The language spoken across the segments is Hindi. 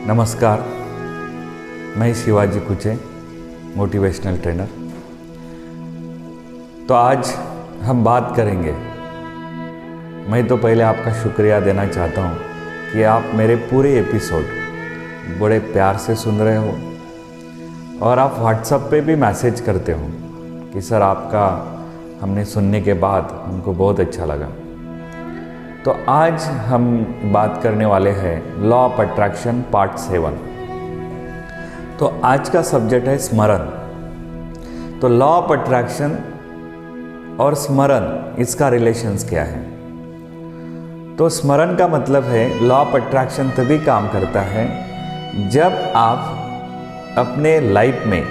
नमस्कार, मैं शिवाजी कुचे, मोटिवेशनल ट्रेनर। तो आज हम बात करेंगे। मैं तो पहले आपका शुक्रिया देना चाहता हूँ कि आप मेरे पूरे एपिसोड बड़े प्यार से सुन रहे हो और आप व्हाट्सएप पे भी मैसेज करते हो कि सर आपका हमने सुनने के बाद हमको बहुत अच्छा लगा। तो आज हम बात करने वाले हैं लॉ ऑफ अट्रैक्शन पार्ट 7। तो आज का सब्जेक्ट है स्मरण। तो लॉ ऑफ अट्रैक्शन और स्मरण, इसका रिलेशंस क्या है? तो स्मरण का मतलब है, लॉ ऑफ अट्रैक्शन तभी काम करता है जब आप अपने लाइफ में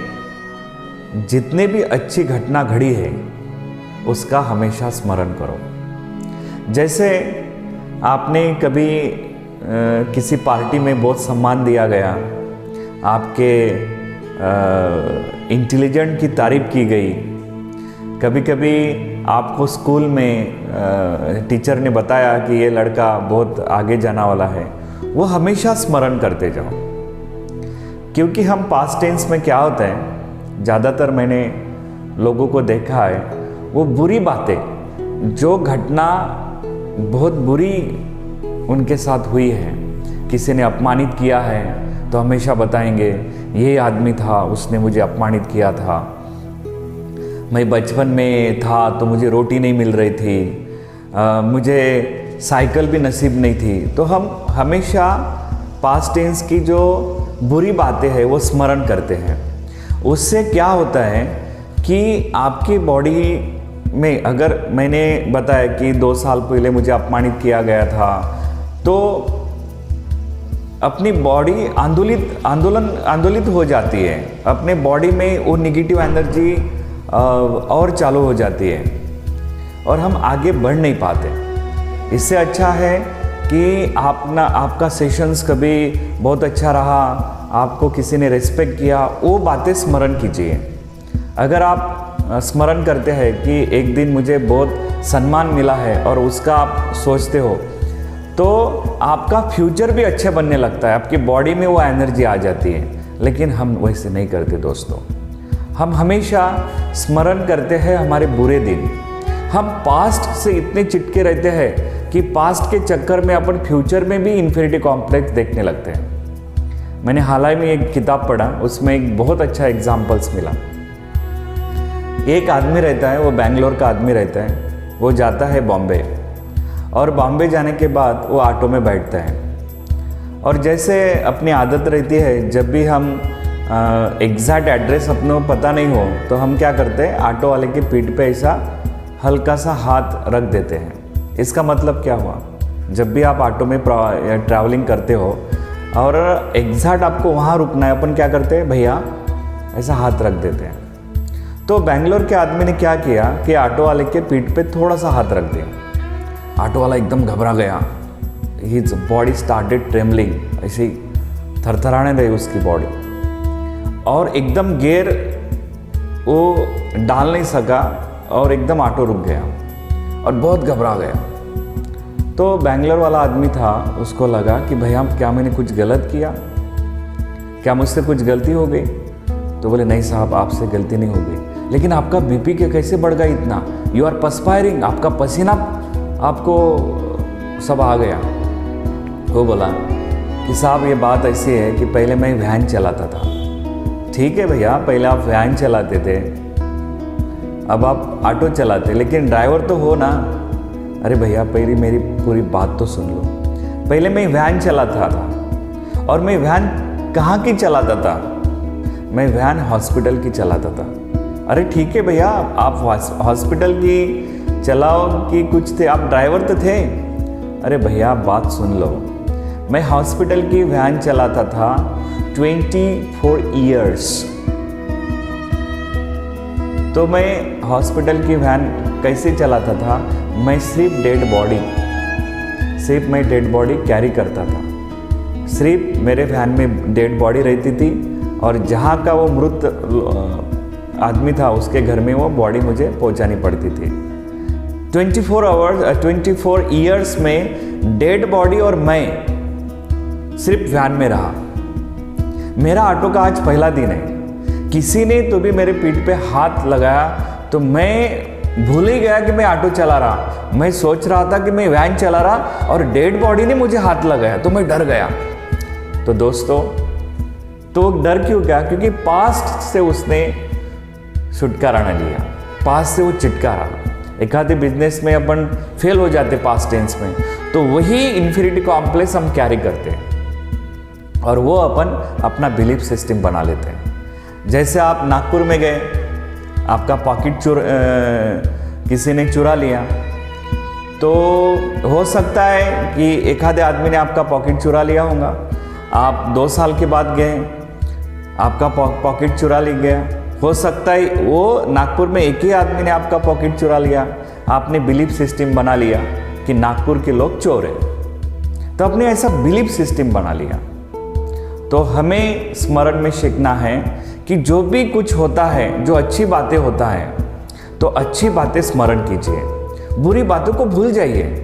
जितने भी अच्छी घटना घड़ी है उसका हमेशा स्मरण करो। जैसे आपने कभी किसी पार्टी में बहुत सम्मान दिया गया, आपके इंटेलिजेंट की तारीफ की गई, कभी कभी आपको स्कूल में टीचर ने बताया कि ये लड़का बहुत आगे जाने वाला है, वो हमेशा स्मरण करते जाओ। क्योंकि हम पास्ट टेंस में क्या होता है, ज़्यादातर मैंने लोगों को देखा है, वो बुरी बातें, जो घटना बहुत बुरी उनके साथ हुई है, किसी ने अपमानित किया है तो हमेशा बताएंगे ये आदमी था, उसने मुझे अपमानित किया था। मैं बचपन में था तो मुझे रोटी नहीं मिल रही थी, मुझे साइकिल भी नसीब नहीं थी। तो हम हमेशा पास्ट टेंस की जो बुरी बातें हैं वो स्मरण करते हैं। उससे क्या होता है कि आपकी बॉडी में, अगर मैंने बताया कि 2 साल पहले मुझे अपमानित किया गया था, तो अपनी बॉडी आंदोलित हो जाती है, अपने बॉडी में वो निगेटिव एनर्जी और चालू हो जाती है और हम आगे बढ़ नहीं पाते। इससे अच्छा है कि आपका सेशंस कभी बहुत अच्छा रहा, आपको किसी ने रिस्पेक्ट किया, वो बातें स्मरण कीजिए। अगर आप स्मरण करते हैं कि एक दिन मुझे बहुत सम्मान मिला है और उसका आप सोचते हो, तो आपका फ्यूचर भी अच्छे बनने लगता है, आपकी बॉडी में वो एनर्जी आ जाती है। लेकिन हम वैसे नहीं करते दोस्तों। हम हमेशा स्मरण करते हैं हमारे बुरे दिन। हम पास्ट से इतने चिपके रहते हैं कि पास्ट के चक्कर में अपन फ्यूचर में भी इन्फिनिटी कॉम्प्लेक्स देखने लगते हैं। मैंने हाल ही में एक किताब पढ़ा, उसमें एक बहुत अच्छा एग्जाम्पल्स मिला। एक आदमी रहता है, वो बेंगलोर का आदमी रहता है, वो जाता है बॉम्बे, और बॉम्बे जाने के बाद वो ऑटो में बैठता है। और जैसे अपनी आदत रहती है, जब भी हम एग्जैक्ट एड्रेस अपने को पता नहीं हो तो हम क्या करते हैं, ऑटो वाले की पीठ पे ऐसा हल्का सा हाथ रख देते हैं। इसका मतलब क्या हुआ, जब भी आप ऑटो में ट्रैवलिंग करते हो और एग्जैक्ट आपको वहाँ रुकना है, अपन क्या करते हैं, भैया ऐसा हाथ रख देते हैं। तो बेंगलोर के आदमी ने क्या किया कि ऑटो वाले के पीठ पे थोड़ा सा हाथ रख दिया। ऑटो वाला एकदम घबरा गया, हिज बॉडी स्टार्टेड ट्रेमलिंग, ऐसे थरथराने लगी उसकी बॉडी, और एकदम गियर वो डाल नहीं सका और एकदम ऑटो रुक गया और बहुत घबरा गया। तो बेंगलोर वाला आदमी था, उसको लगा कि भैया क्या मैंने कुछ गलत किया, क्या मुझसे कुछ गलती हो गई? तो बोले नहीं साहब, आपसे गलती नहीं हो गई, लेकिन आपका बीपी कैसे बढ़ गया इतना, यू आर पर्सपायरिंग, आपका पसीना आपको सब आ गया। वो बोला कि साहब ये बात ऐसी है कि पहले मैं वैन चलाता था। ठीक है भैया, पहले आप वैन चलाते थे, अब आप ऑटो चलाते, लेकिन ड्राइवर तो हो ना। अरे भैया पहले मेरी पूरी बात तो सुन लो। पहले मैं वैन चलाता था, और मैं वैन कहाँ की चलाता था, मैं वैन हॉस्पिटल की चलाता था। अरे ठीक है भैया, आप हॉस्पिटल की चलाओ कि कुछ थे, आप ड्राइवर तो थे। अरे भैया बात सुन लो, मैं हॉस्पिटल की वैन चलाता था 24 ईयर्स। तो मैं हॉस्पिटल की वैन कैसे चलाता था, मैं सिर्फ डेड बॉडी कैरी करता था। सिर्फ मेरे वैन में डेड बॉडी रहती थी, और जहाँ का वो मृत आदमी था उसके घर में वो बॉडी मुझे पहुँचानी पड़ती थी। 24 ईयर्स में डेड बॉडी और मैं सिर्फ वैन में रहा। मेरा ऑटो का आज पहला दिन है, किसी ने तो भी मेरे पीठ पे हाथ लगाया तो मैं भूल ही गया कि मैं ऑटो चला रहा। मैं सोच रहा था कि मैं वैन चला रहा और डेड बॉडी ने मुझे हाथ लगाया तो मैं डर गया। तो दोस्तों, तो डर क्यों गया? क्योंकि पास्ट से उसने छुटकारा न लिया, पास्ट से वो चिटका रहा। एक आधे बिजनेस में अपन फेल हो जाते पास्ट टेंस में, तो वही इन्फीरियरिटी कॉम्प्लेक्स हम कैरी करते हैं और वो अपन अपना बिलीफ सिस्टम बना लेते हैं। जैसे आप नागपुर में गए, आपका पॉकेट किसी ने चुरा लिया, तो हो सकता है कि एक आधे आदमी ने आपका पॉकेट चुरा लिया होगा। आप 2 साल के बाद गए, आपका पॉकेट चुरा लिया गया। हो सकता है वो नागपुर में एक ही आदमी ने आपका पॉकेट चुरा लिया। आपने बिलीफ सिस्टम बना लिया कि नागपुर के लोग चोर हैं, तो आपने ऐसा बिलीफ सिस्टम बना लिया। तो हमें स्मरण में सीखना है कि जो भी कुछ होता है, जो अच्छी बातें होता है, तो अच्छी बातें स्मरण कीजिए, बुरी बातों को भूल जाइए।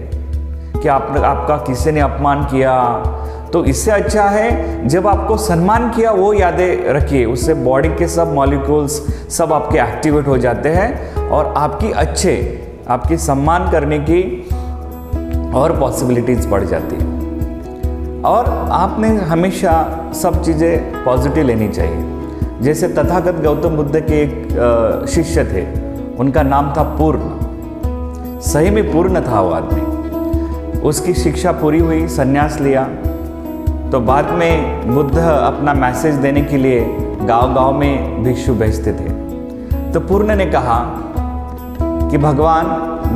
कि आपका किसी ने अपमान किया, तो इससे अच्छा है जब आपको सम्मान किया वो यादें रखिए। उससे बॉडी के सब मॉलिक्यूल्स सब आपके एक्टिवेट हो जाते हैं और आपकी सम्मान करने की और पॉसिबिलिटीज बढ़ जाती है। और आपने हमेशा सब चीज़ें पॉजिटिव लेनी चाहिए। जैसे तथागत गौतम बुद्ध के एक शिष्य थे, उनका नाम था पूर्ण। सही में पूर्ण था वो आदमी। उसकी शिक्षा पूरी हुई, संन्यास लिया, तो बाद में बुद्ध अपना मैसेज देने के लिए गांव-गांव में भिक्षु भेजते थे। तो पूर्ण ने कहा कि भगवान,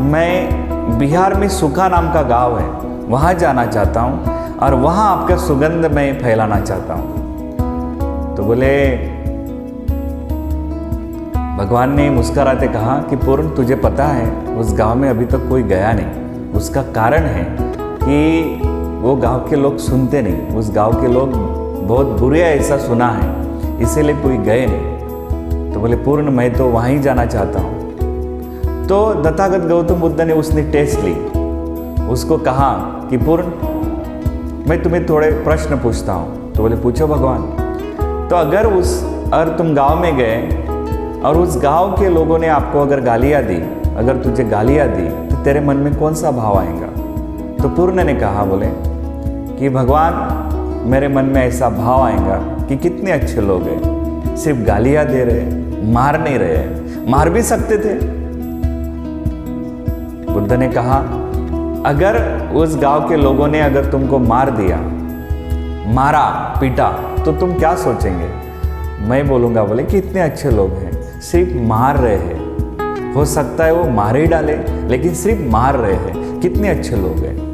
मैं बिहार में सुखा नाम का गांव है, वहाँ जाना चाहता हूँ और वहाँ आपका सुगंध मैं फैलाना चाहता हूँ। तो बोले, भगवान ने मुस्कुराते कहा कि पूर्ण, तुझे पता है उस गांव में अभी तक कोई गया नहीं। उसका कारण है कि वो गांव के लोग सुनते नहीं, उस गांव के लोग बहुत बुरे ऐसा सुना है, इसीलिए कोई गए नहीं। तो बोले, पूर्ण, मैं तो वहाँ ही जाना चाहता हूँ। तो तथागत गौतम बुद्ध ने उसने टेस्ट ली, उसको कहा कि पूर्ण, मैं तुम्हें थोड़े प्रश्न पूछता हूँ। तो बोले, पूछो भगवान। तो अगर तुम गांव में गए और उस गांव के लोगों ने आपको अगर गालियाँ दी, अगर तुझे गालियाँ दी, तो तेरे मन में कौन सा भाव आएगा? तो पूर्ण ने कहा, बोले कि भगवान, मेरे मन में ऐसा भाव आएगा कि कितने अच्छे लोग हैं, सिर्फ गालियाँ दे रहे, मार नहीं रहे। मार भी सकते थे। बुद्ध ने कहा, अगर उस गांव के लोगों ने अगर तुमको मार दिया, मारा पीटा, तो तुम क्या सोचेंगे? मैं बोलूँगा, बोले कि इतने अच्छे लोग हैं, सिर्फ मार रहे हैं। हो सकता है वो मार ही डाले, लेकिन सिर्फ मार रहे हैं, कितने अच्छे लोग हैं।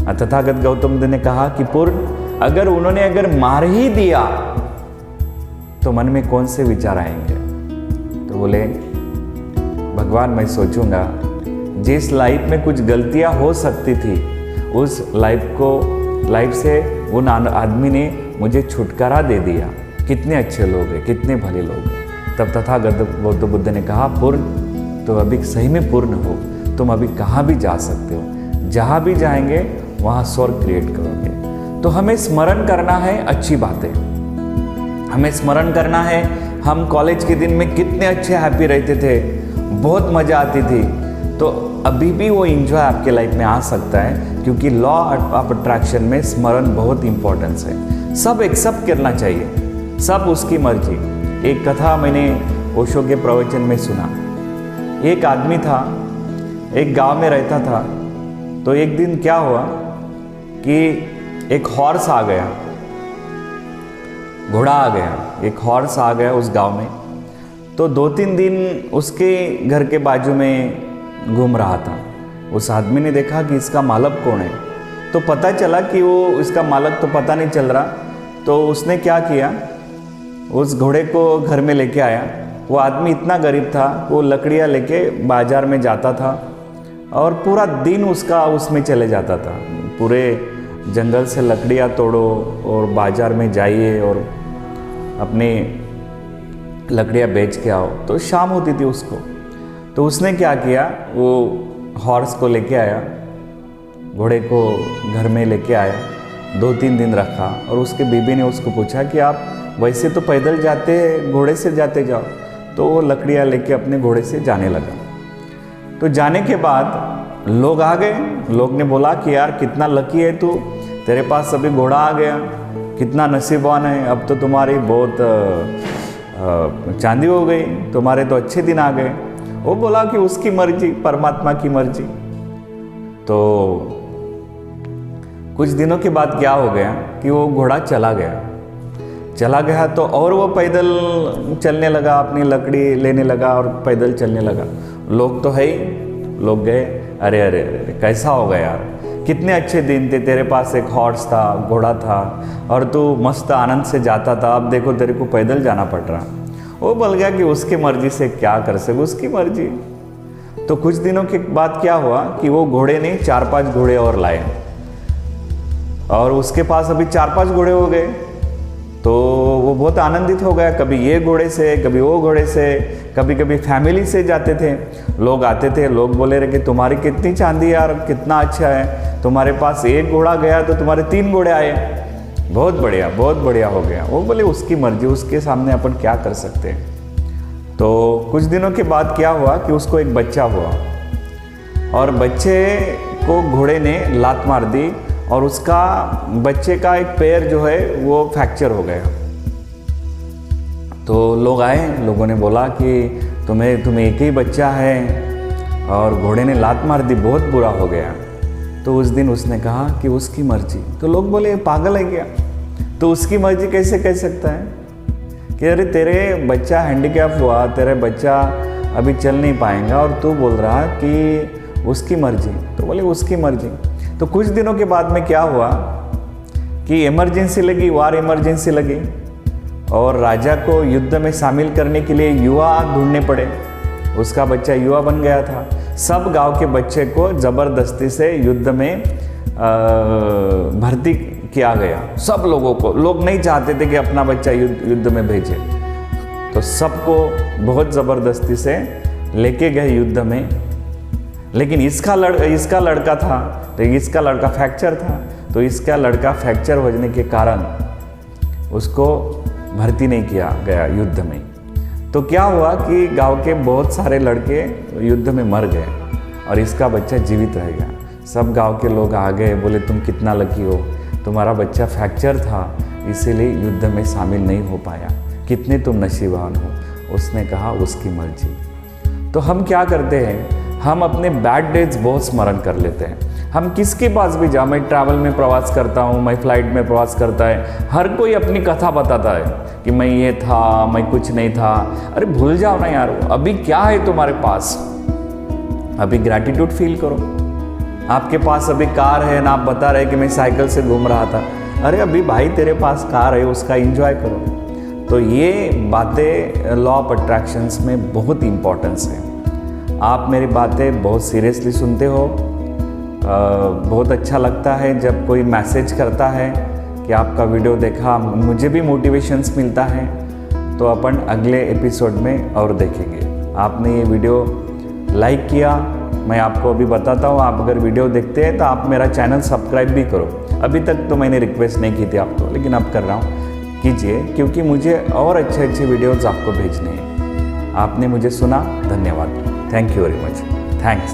तथागत गौतम बुद्ध ने कहा कि पूर्ण, अगर उन्होंने मार ही दिया तो मन में कौन से विचार आएंगे? तो बोले, भगवान, मैं सोचूंगा जिस लाइफ में कुछ गलतियां हो सकती थी, उस लाइफ से उन आदमी ने मुझे छुटकारा दे दिया। कितने अच्छे लोग हैं, कितने भले लोग हैं। तब तथागत गौतम बुद्ध ने कहा, पूर्ण, तो अभी सही में पूर्ण हो, तुम अभी कहाँ भी जा सकते हो, जहाँ भी जाएंगे वहाँ स्वर्ग क्रिएट करोगे। तो हमें स्मरण करना है अच्छी बातें, हमें स्मरण करना है हम कॉलेज के दिन में कितने अच्छे हैप्पी रहते थे, बहुत मज़ा आती थी। तो अभी भी वो एंजॉय आपके लाइफ में आ सकता है, क्योंकि लॉ ऑफ अट्रैक्शन में स्मरण बहुत इंपॉर्टेंस है। सब एक्सेप्ट करना चाहिए, सब उसकी मर्जी। एक कथा मैंने ओशो के प्रवचन में सुना। एक आदमी था, एक गांव में रहता था। तो एक दिन क्या हुआ कि एक हॉर्स आ गया, घोड़ा आ गया, एक हॉर्स आ गया उस गांव में। तो 2-3 दिन उसके घर के बाजू में घूम रहा था। उस आदमी ने देखा कि इसका मालिक कौन है, तो पता चला कि वो इसका मालिक तो पता नहीं चल रहा। तो उसने क्या किया, उस घोड़े को घर में लेके आया। वो आदमी इतना गरीब था, वो लकड़ियाँ लेके बाजार में जाता था और पूरा दिन उसका उसमें चले जाता था। पूरे जंगल से लकड़ियाँ तोड़ो और बाजार में जाइए और अपने लकड़ियाँ बेच के आओ। तो शाम होती थी उसको। तो उसने क्या किया, वो हॉर्स को लेके आया, घोड़े को घर में लेके आया, 2-3 दिन रखा और उसके बीबी ने उसको पूछा कि आप वैसे तो पैदल जाते घोड़े से जाते जाओ। तो वो लकड़ियाँ लेके अपने घोड़े से जाने लगा। तो जाने के बाद लोग आ गए। लोग ने बोला कि यार कितना लकी है तू, तेरे पास अभी घोड़ा आ गया, कितना नसीबवान है, अब तो तुम्हारी बहुत चांदी हो गई, तुम्हारे तो अच्छे दिन आ गए। वो बोला कि उसकी मर्जी, परमात्मा की मर्जी। तो कुछ दिनों के बाद क्या हो गया कि वो घोड़ा चला गया तो और वो पैदल चलने लगा, अपनी लकड़ी लेने लगा और पैदल चलने लगा। लोग तो है ही, लोग गए, अरे अरे अरे कैसा हो गया यार, कितने अच्छे दिन थे, तेरे पास एक हॉर्स था, घोड़ा था और तू मस्त आनंद से जाता था, अब देखो तेरे को पैदल जाना पड़ रहा। वो बोल गया कि उसकी मर्जी से क्या कर सके, उसकी मर्जी। तो कुछ दिनों के बाद क्या हुआ कि वो घोड़े ने 4-5 घोड़े और लाए और उसके पास अभी 4-5 घोड़े हो गए। तो वो बहुत आनंदित हो गया, कभी ये घोड़े से, कभी वो घोड़े से, कभी कभी फैमिली से जाते थे। लोग आते थे, लोग बोले रहे कि तुम्हारी कितनी चांदी यार, कितना अच्छा है, तुम्हारे पास एक घोड़ा गया तो तुम्हारे 3 घोड़े आए, बहुत बढ़िया हो गया। वो बोले उसकी मर्जी, उसके सामने अपन क्या कर सकते हैं। तो कुछ दिनों के बाद क्या हुआ कि उसको एक बच्चा हुआ और बच्चे को घोड़े ने लात मार दी और उसका बच्चे का एक पैर जो है वो फ्रैक्चर हो गया। तो लोग आए, लोगों ने बोला कि तुम्हें एक ही बच्चा है और घोड़े ने लात मार दी, बहुत बुरा हो गया। तो उस दिन उसने कहा कि उसकी मर्जी। तो लोग बोले पागल है क्या, तो उसकी मर्जी कैसे कह सकता है कि अरे तेरे बच्चा हैंडीकैप हुआ, तेरा बच्चा अभी चल नहीं पाएगा और तू बोल रहा कि उसकी मर्जी। तो बोले उसकी मर्जी। तो कुछ दिनों के बाद में क्या हुआ कि इमरजेंसी लगी, वार इमरजेंसी लगी और राजा को युद्ध में शामिल करने के लिए युवा ढूंढने पड़े। उसका बच्चा युवा बन गया था। सब गांव के बच्चे को ज़बरदस्ती से युद्ध में भर्ती किया गया, सब लोगों को। लोग नहीं चाहते थे कि अपना बच्चा युद्ध में भेजे, तो सबको बहुत ज़बरदस्ती से लेके गए युद्ध में। लेकिन इसका लड़का था, तो इसका लड़का फ्रैक्चर था, तो इसका लड़का फ्रैक्चर होने के कारण उसको भर्ती नहीं किया गया युद्ध में। तो क्या हुआ कि गांव के बहुत सारे लड़के युद्ध में मर गए और इसका बच्चा जीवित रह गया। सब गांव के लोग आ गए, बोले तुम कितना लकी हो, तुम्हारा बच्चा फ्रैक्चर था इसीलिए युद्ध में शामिल नहीं हो पाया, कितने तुम नसीबवान हो। उसने कहा उसकी मर्जी। तो हम क्या करते हैं, हम अपने बैड डेज बहुत स्मरण कर लेते हैं। हम किसके पास भी जाओ, मैं ट्रैवल में प्रवास करता हूँ, मैं फ्लाइट में प्रवास करता है, हर कोई अपनी कथा बताता है कि मैं ये था, मैं कुछ नहीं था। अरे भूल जाओ ना यार, अभी क्या है तुम्हारे पास, अभी ग्रैटिट्यूड फील करो। आपके पास अभी कार है ना, आप बता रहे कि मैं साइकिल से घूम रहा था, अरे अभी भाई तेरे पास कार है, उसका एंजॉय करो। तो ये बातें लॉ ऑफ अट्रैक्शंस में बहुत इंपॉर्टेंस है। आप मेरी बातें बहुत सीरियसली सुनते हो, बहुत अच्छा लगता है जब कोई मैसेज करता है कि आपका वीडियो देखा, मुझे भी मोटिवेशंस मिलता है। तो अपन अगले एपिसोड में और देखेंगे। आपने ये वीडियो लाइक किया, मैं आपको अभी बताता हूँ, आप अगर वीडियो देखते हैं तो आप मेरा चैनल सब्सक्राइब भी करो। अभी तक तो मैंने रिक्वेस्ट नहीं की थी आपको, लेकिन अब कर रहा हूँ, कीजिए, क्योंकि मुझे और अच्छे वीडियोज़ आपको भेजने हैं। आपने मुझे सुना, धन्यवाद, thank you very much, thanks.